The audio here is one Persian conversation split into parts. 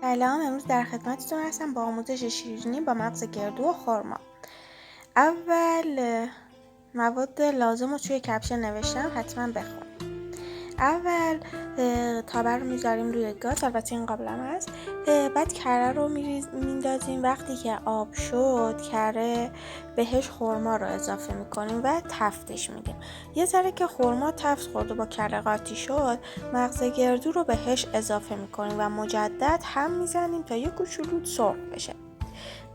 سلام، امروز در خدمتتون هستم با آموزش شیرینی با مغز گردو و خرما. اول مواد لازم رو توی کپشن نوشتم، حتما بخون. اول تابه رو میذاریم روی گاز، البته این قابلمه هست. بعد کره رو میندازیم. وقتی که آب شد کره بهش خرما رو اضافه میکنیم و تفتش میدیم. یه ذره که خرما تفت خورد و با کره قاطی شد، مغز گردو رو بهش اضافه میکنیم و مجدد هم میزنیم تا یه کوچولو سرخ بشه.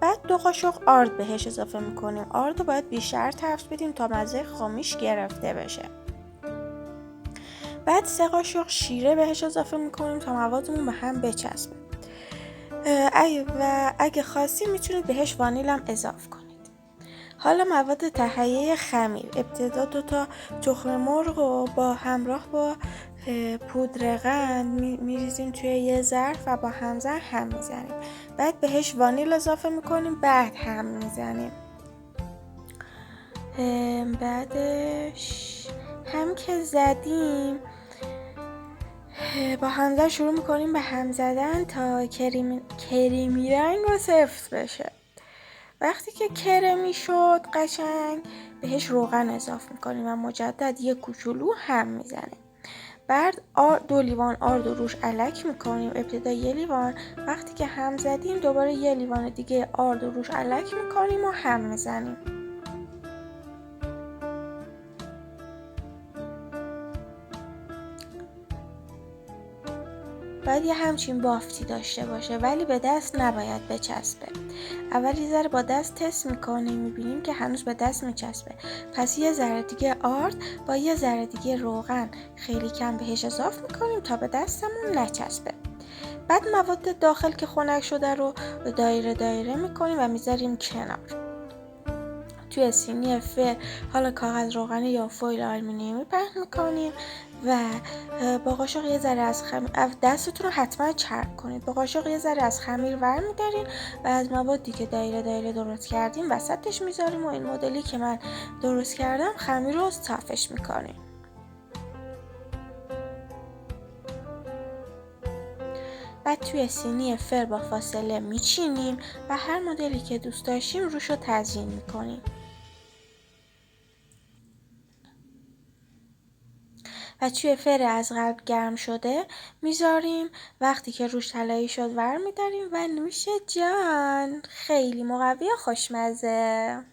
بعد 2 قاشق آرد بهش اضافه میکنیم. آرد رو باید بیشتر تفت بدیم تا مزه خامیش گرفته بشه. بعد 3 قاشق شیره بهش اضافه میکنیم تا موادمون به هم بچسبه. اگه خواستید میتونید بهش وانیل هم اضافه کنید. حالا مواد تهیه خمیر. ابتدا 2 تا تخم مرغ رو با همراه با پودر قند میریزیم توی یه ظرف و با همزن هم میزنیم. بعد بهش وانیل اضافه میکنیم، بعد هم میزنیم. بعدش هم که زدیم با همزن شروع میکنیم به هم زدن تا کریمی رنگ و سفت بشه. وقتی که کرمی شد قشنگ بهش روغن اضافه میکنیم و مجدد یه کوچولو هم میزنیم. بعد 2 لیوان آرد رو روش الک میکنیم. ابتدا 1 لیوان، وقتی که هم زدیم دوباره 1 لیوان دیگه آرد رو روش الک میکنیم و هم میزنیم. باید یه همچین بافتی داشته باشه، ولی به دست نباید بچسبه. اول یه ذره با دست تست میکنیم، میبینیم که هنوز به دست میچسبه. پس یه ذره دیگه آرد با یه ذره دیگه روغن خیلی کم بهش اضافه میکنیم تا به دستمون نچسبه. بعد مواد داخل که خنک شده رو دایره دایره میکنیم و میذاریم کنار. توی سینی فر حالا کاغذ روغنی یا فویل آلومینیومی پهن میکنیم و با قاشق یه ذره از خمیر، دستتون رو حتما چرب کنید، با قاشق یه ذره از خمیر ور میدارین و از موادی که دایره دایره درست کردیم وسطش میذاریم و این مدلی که من درست کردم خمیر رو صافش میکنیم. بعد توی سینی فر با فاصله میچینیم و هر مدلی که دوست داشتیم روش رو تزیین میکنیم. و توی فر از قبل گرم شده میذاریم. وقتی که روش طلایی شد ور میداریم و نوش جان. خیلی مقوی و خوشمزه.